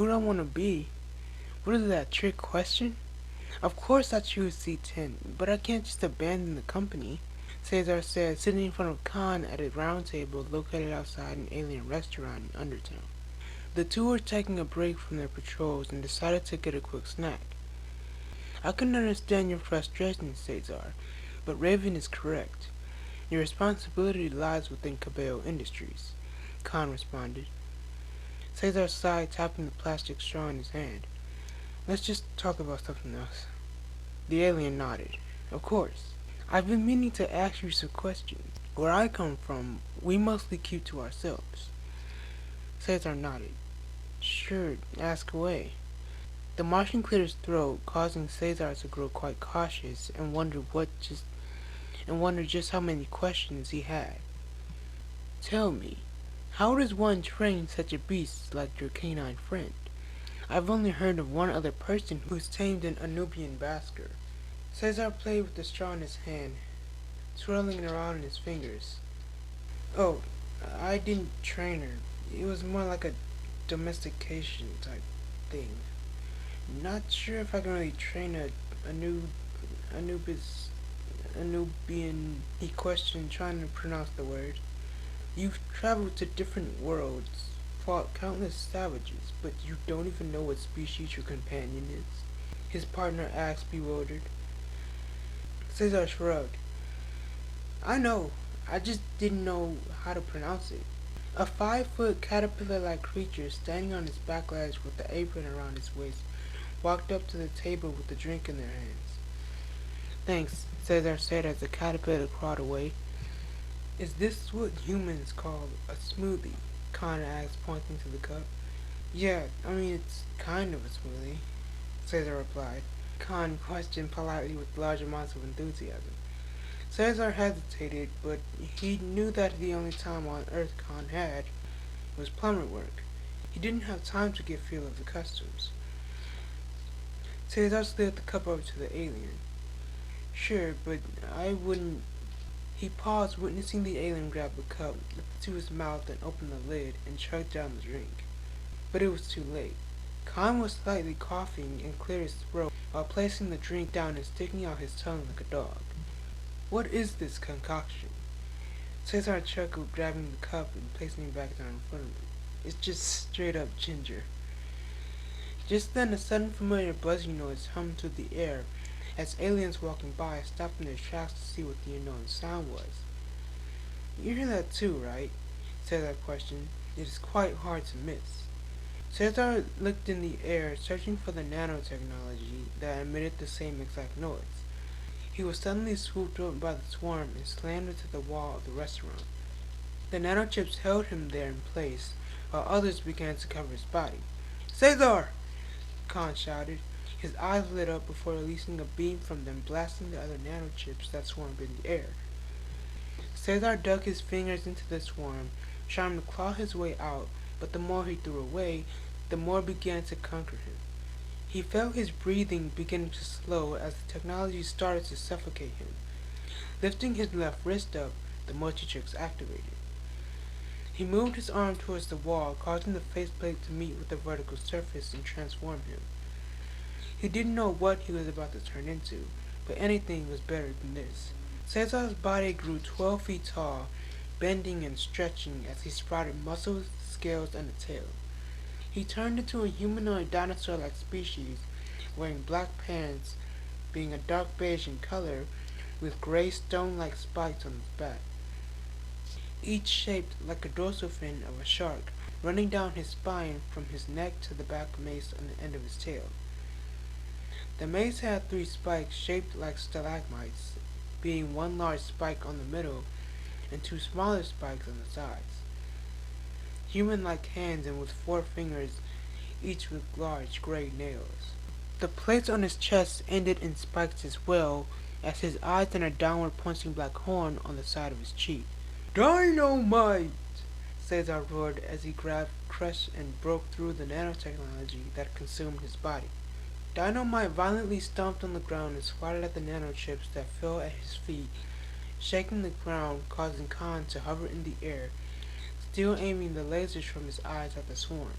Who do I want to be? What is that, trick question? Of course I choose C10, but I can't just abandon the company, Cesar said, sitting in front of Khan at a round table located outside an alien restaurant in Undertown. The two were taking a break from their patrols and decided to get a quick snack. I can understand your frustration, Cesar, but Raven is correct. Your responsibility lies within Cabello Industries, Khan responded. Cesar sighed, tapping the plastic straw in his hand. Let's just talk about something else. The alien nodded. Of course. I've been meaning to ask you some questions. Where I come from, we mostly keep to ourselves. Cesar nodded. Sure, ask away. The Martian cleared his throat, causing Cesar to grow quite cautious and wonder just how many questions he had. Tell me, how does one train such a beast like your canine friend? I've only heard of one other person who's tamed an Anubian basker. Cesar played with the straw in his hand, swirling it around in his fingers. Oh, I didn't train her. It was more like a domestication type thing. Not sure if I can really train Anubian, he questioned, trying to pronounce the word. You've traveled to different worlds, fought countless savages, but you don't even know what species your companion is? His partner asked, bewildered. Cesar shrugged. I know, I just didn't know how to pronounce it. A 5-foot caterpillar-like creature standing on his back legs with the apron around his waist walked up to the table with a drink in their hands. Thanks, Cesar said as the caterpillar crawled away. Is this what humans call a smoothie? Khan asked, pointing to the cup. Yeah, I mean it's kind of a smoothie, Cesar replied. Khan questioned politely with large amounts of enthusiasm. Cesar hesitated, but he knew that the only time on Earth Khan had was plumber work. He didn't have time to get feel of the customs. Cesar slid the cup over to the alien. Sure, but I wouldn't... He paused, witnessing the alien grab the cup, lift it to his mouth, and open the lid, and chug down the drink. But it was too late. Khan was slightly coughing and cleared his throat while placing the drink down and sticking out his tongue like a dog. What is this concoction? Cesar chuckled, grabbing the cup and placing it back down in front of him. It's just straight up ginger. Just then a sudden familiar buzzing noise hummed through the air as aliens walking by stopped in their tracks to see what the unknown sound was. You hear that too, right? Cesar questioned. It is quite hard to miss. Cesar looked in the air, searching for the nanotechnology that emitted the same exact noise. He was suddenly swooped up by the swarm and slammed into the wall of the restaurant. The nanochips held him there in place, while others began to cover his body. Cesar! Khan shouted. His eyes lit up before releasing a beam from them, blasting the other nanochips that swarmed in the air. Cesar dug his fingers into the swarm, trying to claw his way out, but the more he threw away, the more began to conquer him. He felt his breathing beginning to slow as the technology started to suffocate him. Lifting his left wrist up, the multi-tricks activated. He moved his arm towards the wall, causing the faceplate to meet with the vertical surface and transform him. He didn't know what he was about to turn into, but anything was better than this. Cesar's body grew 12 feet tall, bending and stretching as he sprouted muscles, scales, and a tail. He turned into a humanoid dinosaur-like species, wearing black pants, being a dark beige in color, with gray stone-like spikes on his back, each shaped like a dorsal fin of a shark, running down his spine from his neck to the back mace on the end of his tail. The mace had 3 spikes shaped like stalagmites, being one large spike on the middle and 2 smaller spikes on the sides. Human-like hands and with 4 fingers, each with large gray nails. The plates on his chest ended in spikes as well, as his eyes and a downward pointing black horn on the side of his cheek. Dynamite! Cesar roared as he grabbed, crushed, and broke through the nanotechnology that consumed his body. Dynamite violently stomped on the ground and swatted at the nanochips that fell at his feet, shaking the ground, causing Khan to hover in the air, still aiming the lasers from his eyes at the swarm.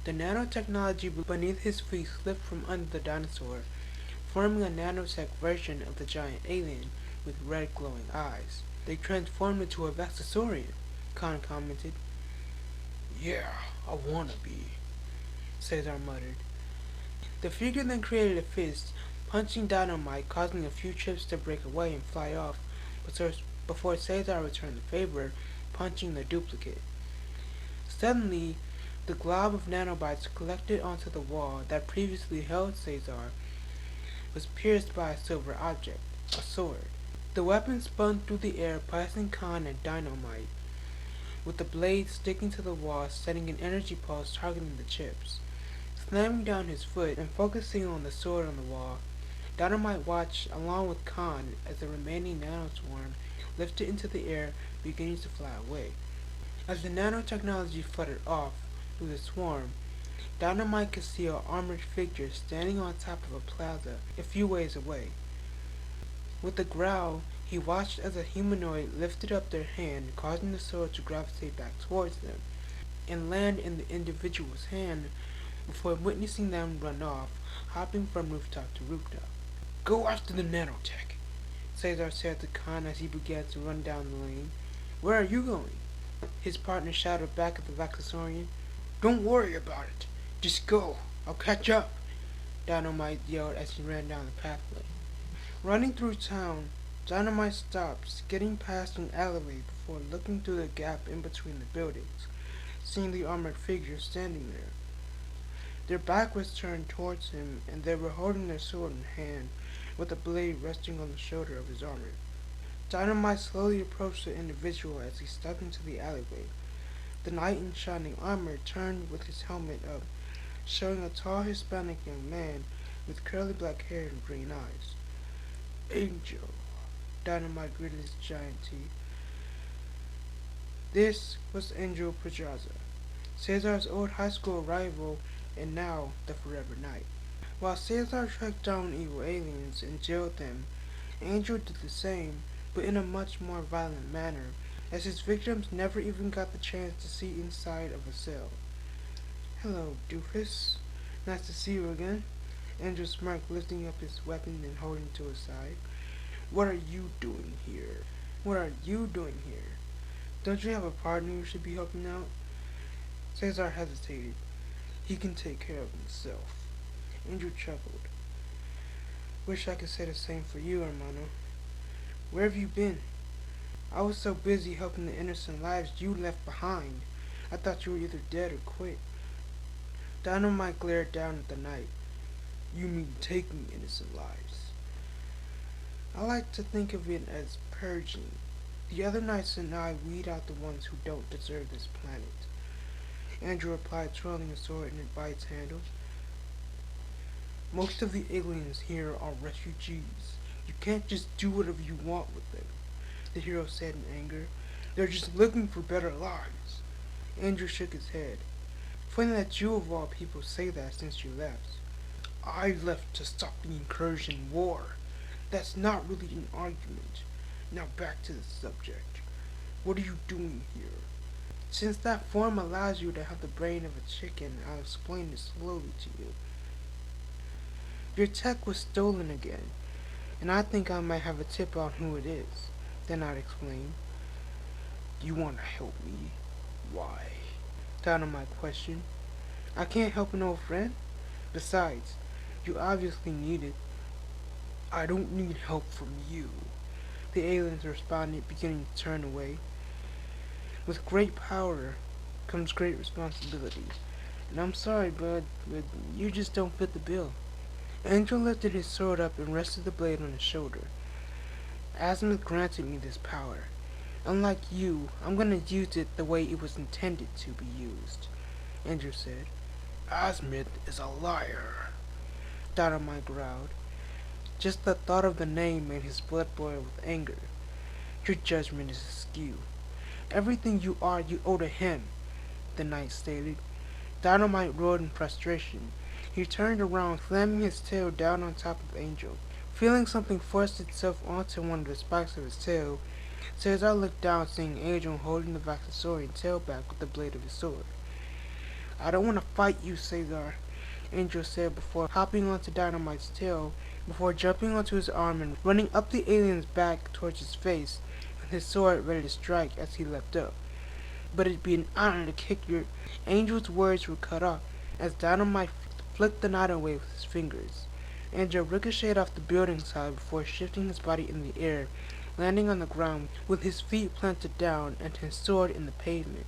The nanotechnology beneath his feet slipped from under the dinosaur, forming a nanotech version of the giant alien with red glowing eyes. They transformed into a Vaxasaurian, Khan commented. Yeah, I wanna be, Cesar muttered. The figure then created a fist, punching dynamite, causing a few chips to break away and fly off, before Cesar returned the favor, punching the duplicate. Suddenly, the glob of nanobites collected onto the wall that previously held Cesar was pierced by a silver object, a sword. The weapon spun through the air, passing Khan and Dynamite, with the blade sticking to the wall, setting an energy pulse targeting the chips. Slamming down his foot and focusing on the sword on the wall, Dynamite watched along with Khan as the remaining nanoswarm lifted into the air, beginning to fly away. As the nanotechnology fluttered off through the swarm, Dynamite could see an armored figure standing on top of a plaza a few ways away. With a growl, he watched as a humanoid lifted up their hand, causing the sword to gravitate back towards them, and land in the individual's hand before witnessing them run off, hopping from rooftop to rooftop. Go after the nanotech, Cesar said to Khan as he began to run down the lane. Where are you going? His partner shouted back at the Vaxasaurian. Don't worry about it. Just go. I'll catch up, Dynamite yelled as he ran down the pathway. Running through town, Dynamite stopped, skidding past an alleyway before looking through the gap in between the buildings, seeing the armored figure standing there. Their back was turned towards him, and they were holding their sword in hand, with the blade resting on the shoulder of his armor. Dynamite slowly approached the individual as he stepped into the alleyway. The knight in shining armor turned with his helmet up, showing a tall Hispanic young man with curly black hair and green eyes. Angel, Dynamite greeted his giant teeth. This was Angel Pedraza, Cesar's old high school rival and now the Forever Knight. While Cesar tracked down evil aliens and jailed them, Angel did the same, but in a much more violent manner, as his victims never even got the chance to see inside of a cell. Hello, doofus. Nice to see you again. Angel smirked, lifting up his weapon and holding it to his side. What are you doing here? What are you doing here? Don't you have a partner you should be helping out? Cesar hesitated. He can take care of himself. Angel chuckled. Wish I could say the same for you, hermano. Where have you been? I was so busy helping the innocent lives you left behind. I thought you were either dead or quit. Dynamite glared down at the knight. You mean taking innocent lives? I like to think of it as purging. The other knights and I weed out the ones who don't deserve this planet. Andrew replied, twirling a sword in its handle. Most of the aliens here are refugees. You can't just do whatever you want with them, the hero said in anger. They're just looking for better lives. Andrew shook his head. Funny that you of all people say that since you left. I left to stop the incursion war. That's not really an argument. Now back to the subject. What are you doing here? Since that form allows you to have the brain of a chicken, I'll explain it slowly to you. Your tech was stolen again, and I think I might have a tip on who it is. Then I'd explain. You want to help me? Why? Dynamite questioned. I can't help an old friend. Besides, you obviously need it. I don't need help from you, the aliens responded, beginning to turn away. With great power comes great responsibility. And I'm sorry, bud, but you just don't fit the bill. Angel lifted his sword up and rested the blade on his shoulder. Azimuth granted me this power. Unlike you, I'm gonna use it the way it was intended to be used, Andrew said. Azimuth is a liar, Dynamite growled. Just the thought of the name made his blood boil with anger. Your judgment is askew. Everything you are, you owe to him, the knight stated. Dynamite roared in frustration. He turned around, slamming his tail down on top of Angel. Feeling something force itself onto one of the spikes of his tail, Cesar looked down, seeing Angel holding the Vaxasaurian tail back with the blade of his sword. I don't want to fight you, Cesar, Angel said before hopping onto Dynamite's tail, before jumping onto his arm and running up the alien's back towards his face, with his sword ready to strike as he leapt up. But it'd be an honor to kick your... Angel's words were cut off as Dynamite flicked the knife away with his fingers. Angel ricocheted off the building side before shifting his body in the air, landing on the ground with his feet planted down and his sword in the pavement.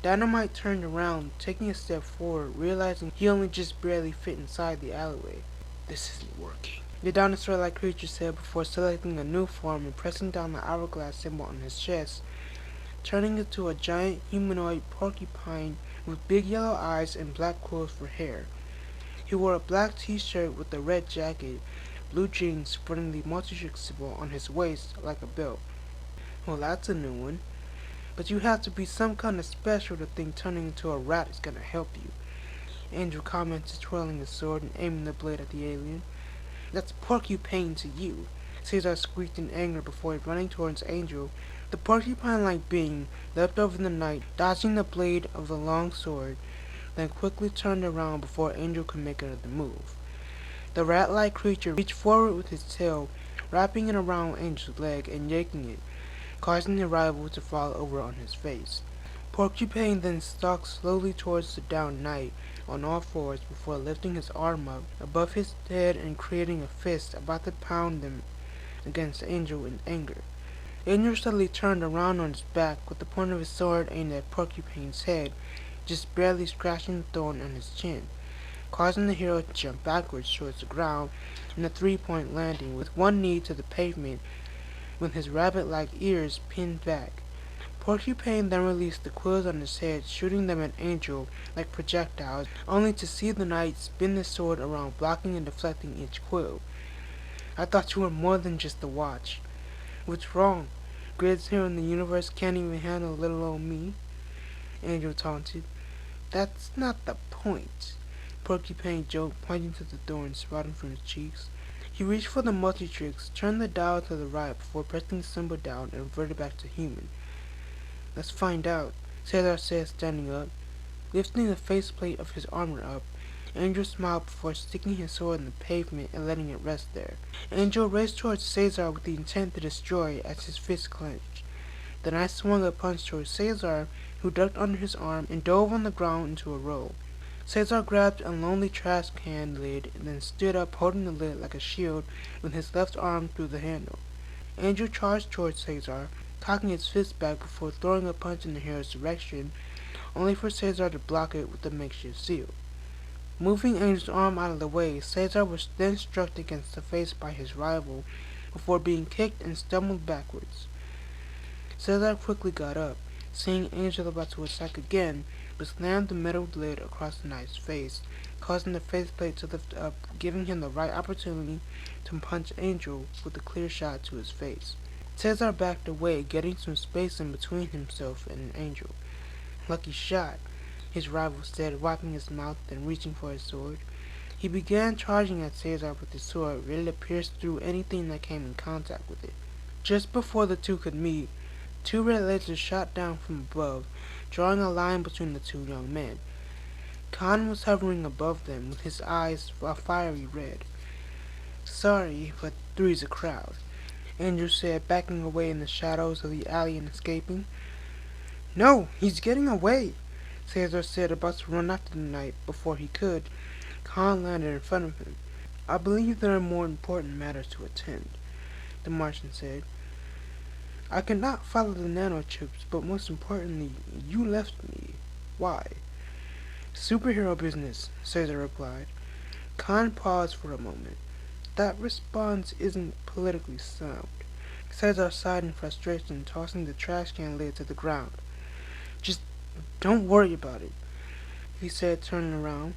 Dynamite turned around, taking a step forward, realizing he only just barely fit inside the alleyway. This isn't working, the dinosaur-like creature said before selecting a new form and pressing down the hourglass symbol on his chest, turning into a giant humanoid porcupine with big yellow eyes and black quills for hair. He wore a black t-shirt with a red jacket, blue jeans sporting the multi-trick symbol on his waist like a belt. Well, that's a new one. But you have to be some kind of special to think turning into a rat is gonna help you, Angel commented, twirling his sword and aiming the blade at the alien. That's porcupine to you, Cesar squeaked in anger before running towards Angel. The porcupine-like being leapt over the night, dodging the blade of the long sword, then quickly turned around before Angel could make another move. The rat-like creature reached forward with his tail, wrapping it around Angel's leg and yanking it, causing the rival to fall over on his face. Porcupine then stalked slowly towards the downed knight on all fours before lifting his arm up above his head and creating a fist about to pound them against Angel in anger. Angel suddenly turned around on his back with the point of his sword aimed at Porcupine's head, just barely scratching the thorn on his chin, causing the hero to jump backwards towards the ground in a three-point landing with one knee to the pavement with his rabbit-like ears pinned back. Porcupine then released the quills on his head, shooting them at Angel like projectiles, only to see the knight spin the sword around, blocking and deflecting each quill. I thought you were more than just a watch. What's wrong? Grids here in the universe can't even handle little old me? Angel taunted. That's not the point, Porcupine joked, pointing to the thorn sprouting from his cheeks. He reached for the multi-tricks, turned the dial to the right before pressing the symbol down and reverted back to human. Let's find out, Cesar said, standing up. Lifting the faceplate of his armor up, Angel smiled before sticking his sword in the pavement and letting it rest there. Angel raced towards Cesar with the intent to destroy as his fist clenched. The knight swung a punch towards Cesar, who ducked under his arm and dove on the ground into a roll. Cesar grabbed a lonely trash can lid and then stood up holding the lid like a shield with his left arm through the handle. Angel charged towards Cesar, cocking his fist back before throwing a punch in the hero's direction, only for Cesar to block it with a makeshift seal. Moving Angel's arm out of the way, Cesar was then struck against the face by his rival before being kicked and stumbled backwards. Cesar quickly got up, seeing Angel about to attack again, but slammed the metal lid across the knight's face, causing the faceplate to lift up, giving him the right opportunity to punch Angel with a clear shot to his face. Cesar backed away, getting some space in between himself and Angel. Lucky shot, his rival said, wiping his mouth and reaching for his sword. He began charging at Cesar with his sword, ready to pierce through anything that came in contact with it. Just before the two could meet, two red lasers shot down from above, drawing a line between the two young men. Khan was hovering above them, with his eyes a fiery red. Sorry, but three's a crowd, Andrew said, backing away in the shadows of the alley and escaping. No, he's getting away, Cesar said, about to run after the knight. Before he could, Khan landed in front of him. I believe there are more important matters to attend, the Martian said. I cannot follow the nanochips, but most importantly, you left me. Why? Superhero business, Cesar replied. Khan paused for a moment. That response isn't politically sound. Cesar sighed in frustration, tossing the trash can lid to the ground. Just don't worry about it, he said, turning around.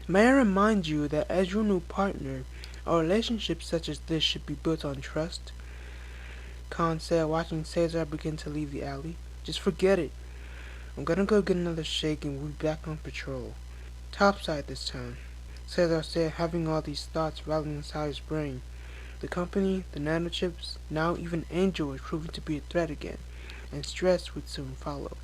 May I remind you that as your new partner, a relationship such as this should be built on trust? Khan said, watching Cesar begin to leave the alley. Just forget it. I'm gonna go get another shake and we'll be back on patrol. Topside this time, Cesar said, having all these thoughts rattling inside his brain. The company, the nanochips, now even Angel was proving to be a threat again, and stress would soon follow.